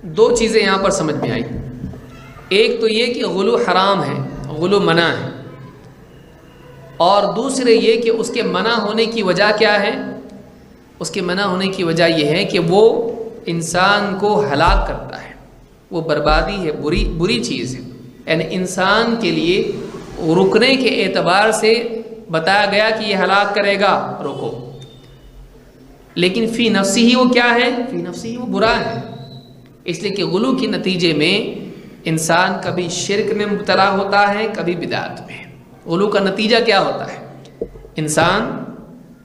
دو چیزیں یہاں پر سمجھ میں آئی. ایک تو یہ کہ غلو حرام ہے، غلو منع ہے، اور دوسرے یہ کہ اس کے منع ہونے کی وجہ کیا ہے؟ اس کے منع ہونے کی وجہ یہ ہے کہ وہ انسان کو ہلاک کرتا ہے، وہ بربادی ہے، بری چیز ہے. یعنی انسان کے لیے رکنے کے اعتبار سے بتایا گیا کہ یہ ہلاک کرے گا، رکو، لیکن فی نفسی ہی وہ کیا ہے؟ فی نفسی ہی وہ برا ہے. اس لیے کہ غلو کے نتیجے میں انسان کبھی شرک میں مبتلا ہوتا ہے، کبھی بدعت میں. غلو کا نتیجہ کیا ہوتا ہے؟ انسان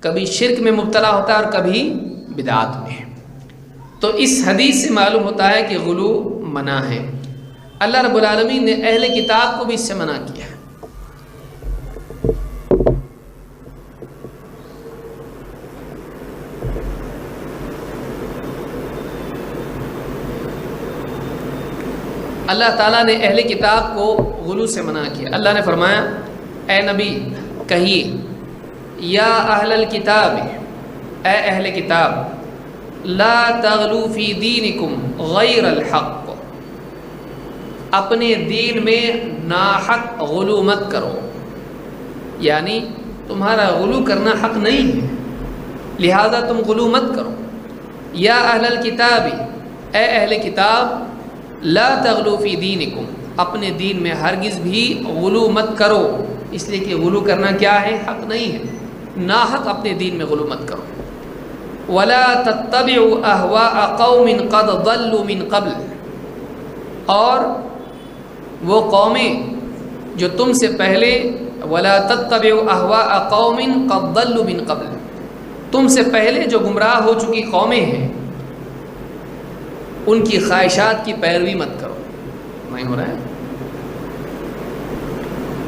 کبھی شرک میں مبتلا ہوتا ہے اور کبھی بدعت میں. تو اس حدیث سے معلوم ہوتا ہے کہ غلو منع ہے. اللہ رب العالمین نے اہل کتاب کو بھی اس سے منع کیا ہے. اللہ تعالیٰ نے اہل کتاب کو غلو سے منع کیا. اللہ نے فرمایا اے نبی کہیے یا اہل الکتاب، اے اہل کتاب، لا تغلو فی دینکم غیر الحق، اپنے دین میں ناحق غلو مت کرو. یعنی تمہارا غلو کرنا حق نہیں ہے، لہذا تم غلو مت کرو. یا اہل الکتاب، اے اہل کتاب، لا تغلو فی دینکم، اپنے دین میں ہرگز بھی غلو مت کرو. اس لیے کہ غلو کرنا کیا ہے؟ حق نہیں ہے. ناحق اپنے دین میں غلو مت کرو. ولا تتبعوا اهواء قوم قد ضلوا من قبل، اور وہ قومیں جو تم سے پہلے، ولا تتبعوا اهواء قوم قد ضلوا من قبل، تم سے پہلے جو گمراہ ہو چکی قومیں ہیں ان کی خواہشات کی پیروی مت کرو. نہیں ہو رہا ہے؟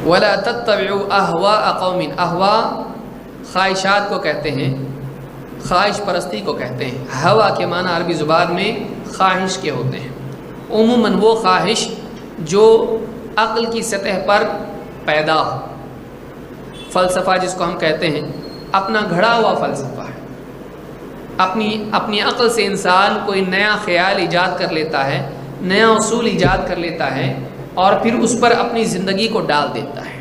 ولا تتبعوا اهواء قوم، اهواء خواہشات کو کہتے ہیں، خواہش پرستی کو کہتے ہیں. ہوا کے معنی عربی زبان میں خواہش کے ہوتے ہیں. عموماً وہ خواہش جو عقل کی سطح پر پیدا ہو. فلسفہ جس کو ہم کہتے ہیں، اپنا گھڑا ہوا فلسفہ ہے. اپنی عقل سے انسان کوئی نیا خیال ایجاد کر لیتا ہے، نیا اصول ایجاد کر لیتا ہے اور پھر اس پر اپنی زندگی کو ڈال دیتا ہے.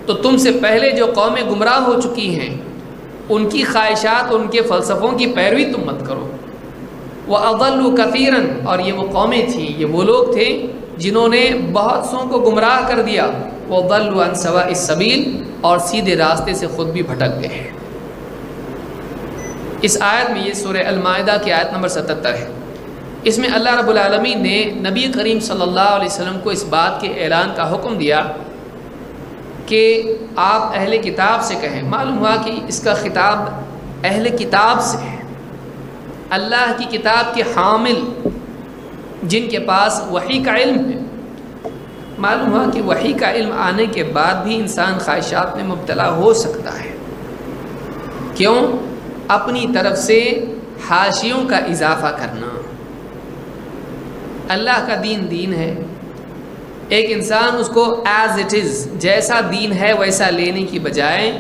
تو تم سے پہلے جو قومیں گمراہ ہو چکی ہیں ان کی خواہشات، ان کے فلسفوں کی پیروی تم مت کرو. وَأَضَلُّوا كَثِيرًا، اور یہ وہ قومیں تھیں، یہ وہ لوگ تھے جنہوں نے بہت سوں کو گمراہ کر دیا. وَضَلُّوا عَنْ سَوَاءِ السَّبِيلِ، اور سیدھے راستے سے خود بھی بھٹک گئے ہیں. اس آیت میں، یہ سورہ المائدہ کی آیت نمبر 77 ہے، اس میں اللہ رب العالمین نے نبی کریم صلی اللہ علیہ وسلم کو اس بات کے اعلان کا حکم دیا کہ آپ اہل کتاب سے کہیں. معلوم ہوا کہ اس کا خطاب اہل کتاب سے ہے، اللہ کی کتاب کے حامل جن کے پاس وحی کا علم ہے. معلوم ہوا کہ وحی کا علم آنے کے بعد بھی انسان خواہشات میں مبتلا ہو سکتا ہے. کیوں؟ اپنی طرف سے حاشیوں کا اضافہ کرنا. اللہ کا دین ہے، ایک انسان اس کو ایز اٹ از، جیسا دین ہے ویسا لینے کی بجائے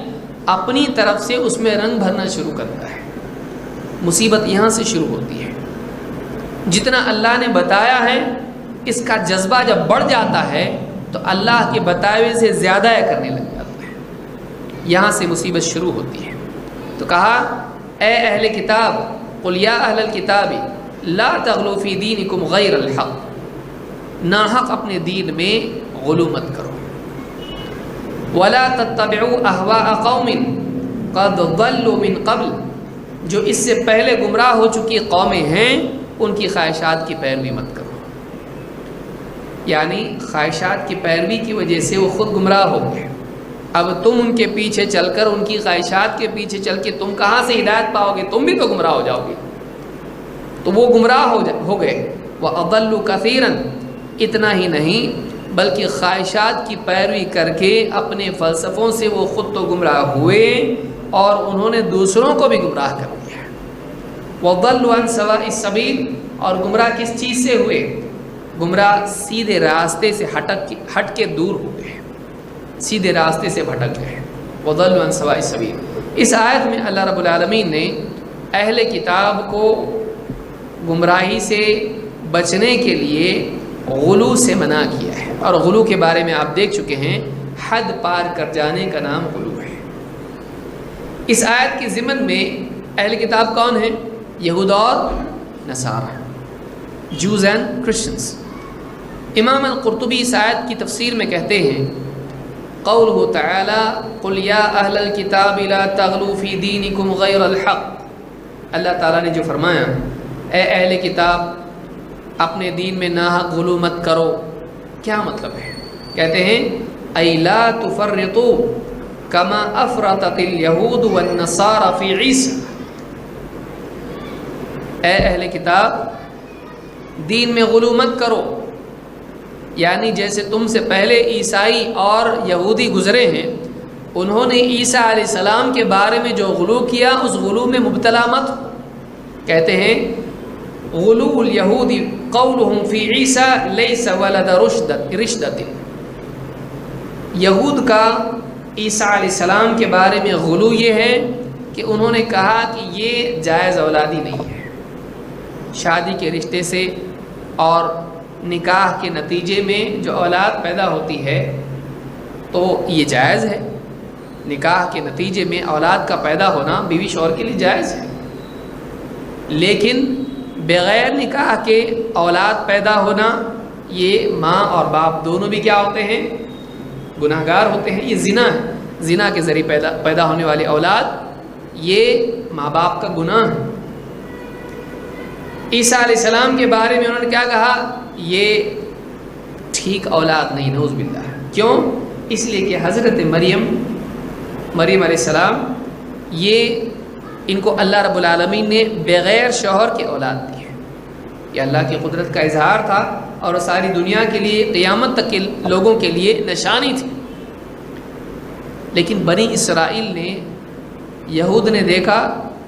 اپنی طرف سے اس میں رنگ بھرنا شروع کرتا ہے. مصیبت یہاں سے شروع ہوتی ہے. جتنا اللہ نے بتایا ہے اس کا جذبہ جب بڑھ جاتا ہے تو اللہ کے بتائے ہوئے سے زیادہ کرنے لگ جاتا ہے. یہاں سے مصیبت شروع ہوتی ہے. تو کہا اے اہل کتاب، قل یا اہل الکتاب لا تغلو فی دینکم غیر الحق، ناحق اپنے دین میں غلو مت کرو. ولا تتبعوا اهواء قوم قد ضلوا من قبل، جو اس سے پہلے گمراہ ہو چکی قومیں ہیں ان کی خواہشات کی پیروی مت کرو. یعنی خواہشات کی پیروی کی وجہ سے وہ خود گمراہ ہو گئے. اب تم ان کے پیچھے چل کر، ان کی خواہشات کے پیچھے چل کے تم کہاں سے ہدایت پاؤ گے؟ تم بھی تو گمراہ ہو جاؤ گے. تو وہ گمراہ ہو گئے. وَأَضَلُّوا كَثِيرًا، اتنا ہی نہیں بلکہ خواہشات کی پیروی کر کے اپنے فلسفوں سے وہ خود تو گمراہ ہوئے اور انہوں نے دوسروں کو بھی گمراہ کر دیا. وَضَلُّوا عَنْ سَوَاءِ السَّبِيلِ، اور گمراہ کس چیز سے ہوئے؟ گمراہ سیدھے راستے سے ہٹ کے دور ہو گئے، سیدھے راستے سے بھٹک گئے. وَضَلُّوا عَنْ سَوَاءِ السَّبِيلِ. اس آیت میں اللہ رب العالمین نے اہل کتاب کو گمراہی سے بچنے کے لیے غلو سے منع کیا ہے، اور غلو کے بارے میں آپ دیکھ چکے ہیں، حد پار کر جانے کا نام غلو ہے۔ اس آیت کے ضمن میں اہل کتاب کون ہیں؟ یہود اور نصارہ، جوز اینڈ کرسچنس۔ امام القرطبی اس آیت کی تفسیر میں کہتے ہیں قولہ تعالی قل یا اہل الکتاب لا تغلوا فی دینکم غیر الحق، اللہ تعالیٰ نے جو فرمایا اے اہل کتاب اپنے دین میں ناحق غلو مت کرو، کیا مطلب ہے؟ کہتے ہیں ای لا تفرطوا کما افرطت الیہود والنصارى فی عیسی، اے اہل کتاب دین میں غلو مت کرو، یعنی جیسے تم سے پہلے عیسائی اور یہودی گزرے ہیں، انہوں نے عیسیٰ علیہ السلام کے بارے میں جو غلو کیا اس غلو میں مبتلا مت ہو۔ کہتے ہیں غلو الیہود قولہم فی عیسیٰ لیس ولد رشدۃ، یہود کا عیسیٰ علیہ السلام کے بارے میں غلو یہ ہے کہ انہوں نے کہا کہ یہ جائز اولادی نہیں ہے، شادی کے رشتے سے اور نکاح کے نتیجے میں جو اولاد پیدا ہوتی ہے تو یہ جائز ہے، نکاح کے نتیجے میں اولاد کا پیدا ہونا بیوی شوہر کے لیے جائز ہے، لیکن بغیر نکاح کے اولاد پیدا ہونا یہ ماں اور باپ دونوں بھی کیا ہوتے ہیں؟ گناہ گار ہوتے ہیں، یہ زنا ہے، زنا کے ذریعے پیدا ہونے والی اولاد یہ ماں باپ کا گناہ ہے۔ عیسیٰ علیہ السلام کے بارے میں انہوں نے کیا کہا؟ یہ ٹھیک اولاد نہیں، نعوذ باللہ۔ کیوں؟ اس لیے کہ حضرت مریم علیہ السلام یہ ان کو اللہ رب العالمین نے بغیر شوہر کے اولاد دی ہے، یہ اللہ کی قدرت کا اظہار تھا اور ساری دنیا کے لیے قیامت تک کے لوگوں کے لیے نشانی تھی۔ لیکن بنی اسرائیل نے، یہود نے دیکھا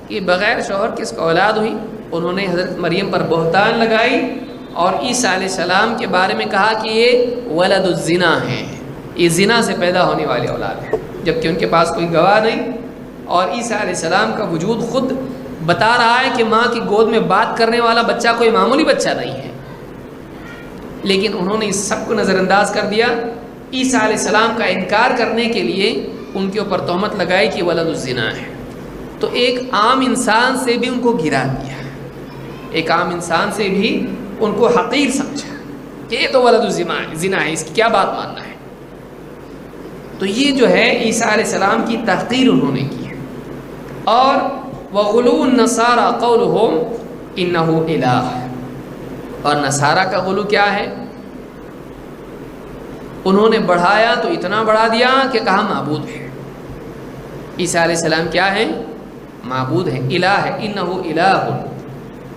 کہ بغیر شوہر کس کو اولاد ہوئی، انہوں نے حضرت مریم پر بہتان لگائی اور عیسیٰ علیہ السلام کے بارے میں کہا کہ یہ ولد الزنا ہے، یہ زنا سے پیدا ہونے والی اولاد ہے، جبکہ ان کے پاس کوئی گواہ نہیں، اور عیسیٰ علیہ السلام کا وجود خود بتا رہا ہے کہ ماں کی گود میں بات کرنے والا بچہ کوئی معمولی بچہ نہیں ہے، لیکن انہوں نے اس سب کو نظر انداز کر دیا۔ عیسیٰ علیہ السلام کا انکار کرنے کے لیے ان کے اوپر تہمت لگائی کہ ولد الزنا ہے، تو ایک عام انسان سے بھی ان کو گرا دیا، ایک عام انسان سے بھی ان کو حقیر سمجھا کہ یہ تو ولد الزنا ہے، اس کی کیا بات ماننا ہے۔ تو یہ جو ہے عیسیٰ علیہ السلام کی تحقیر انہوں نے کی ہے۔ اور وغلو النصارى قولهم انه الہ، اور نصارہ کا غلو کیا ہے؟ انہوں نے بڑھایا تو اتنا بڑھا دیا کہ کہا معبود ہے، عیسیٰ علیہ السلام کیا ہے؟ معبود ہے، الہ ہے، انه الہ،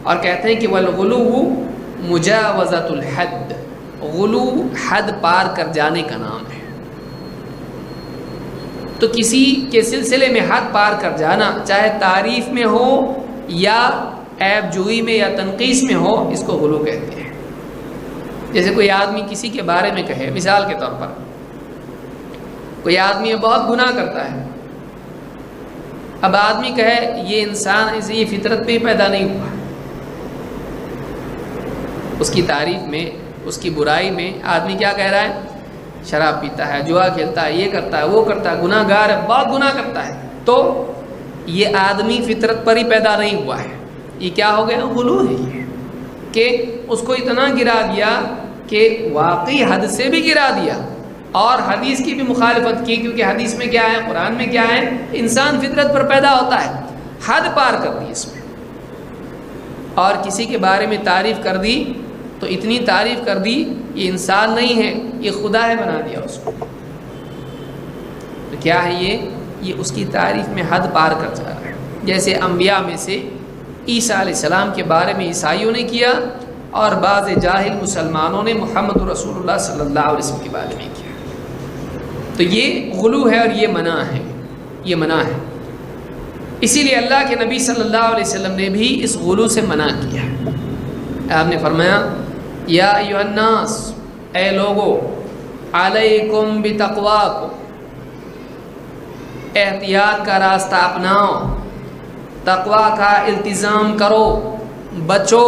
اور کہتے ہیں کہ والغلو مجاوزۃ الحد، غلو حد پار کر جانے کا نام ہے۔ تو کسی کے سلسلے میں حد پار کر جانا، چاہے تعریف میں ہو یا عیب جوئی میں یا تنقیص میں ہو، اس کو غلو کہتے ہیں۔ جیسے کوئی آدمی کسی کے بارے میں کہے، مثال کے طور پر کوئی آدمی بہت گناہ کرتا ہے، اب آدمی کہے یہ انسان اسے یہ فطرت پہ ہی پیدا نہیں ہوا، اس کی تعریف میں، اس کی برائی میں آدمی کیا کہہ رہا ہے؟ شراب پیتا ہے، جوا کھیلتا ہے، یہ کرتا ہے، وہ کرتا ہے، گناہ گار ہے، بہت گناہ کرتا ہے، تو یہ آدمی فطرت پر ہی پیدا نہیں ہوا ہے، یہ کیا ہو گیا؟ غلو ہے، یہ کہ اس کو اتنا گرا دیا کہ واقعی حد سے بھی گرا دیا اور حدیث کی بھی مخالفت کی، کیونکہ حدیث میں کیا ہے، قرآن میں کیا ہے؟ انسان فطرت پر پیدا ہوتا ہے، حد پار کر دی اس میں، اور کسی کے بارے میں تعریف کر دی تو اتنی تعریف کر دی یہ انسان نہیں ہے، یہ خدا ہے، بنا دیا اس کو۔ تو کیا ہے یہ اس کی تعریف میں حد پار کر جا رہا ہے۔ جیسے انبیاء میں سے عیسیٰ علیہ السلام کے بارے میں عیسائیوں نے کیا اور بعض جاہل مسلمانوں نے محمد رسول اللہ صلی اللہ علیہ وسلم کے بارے میں کیا، تو یہ غلو ہے اور یہ منع ہے، یہ منع ہے۔ اسی لیے اللہ کے نبی صلی اللہ علیہ وسلم نے بھی اس غلو سے منع کیا۔ آپ نے فرمایا یا ایھا الناس، اے لوگو، علیکم بتقواکم، احتیاط کا راستہ اپناؤ، تقوی کا التزام کرو، بچو،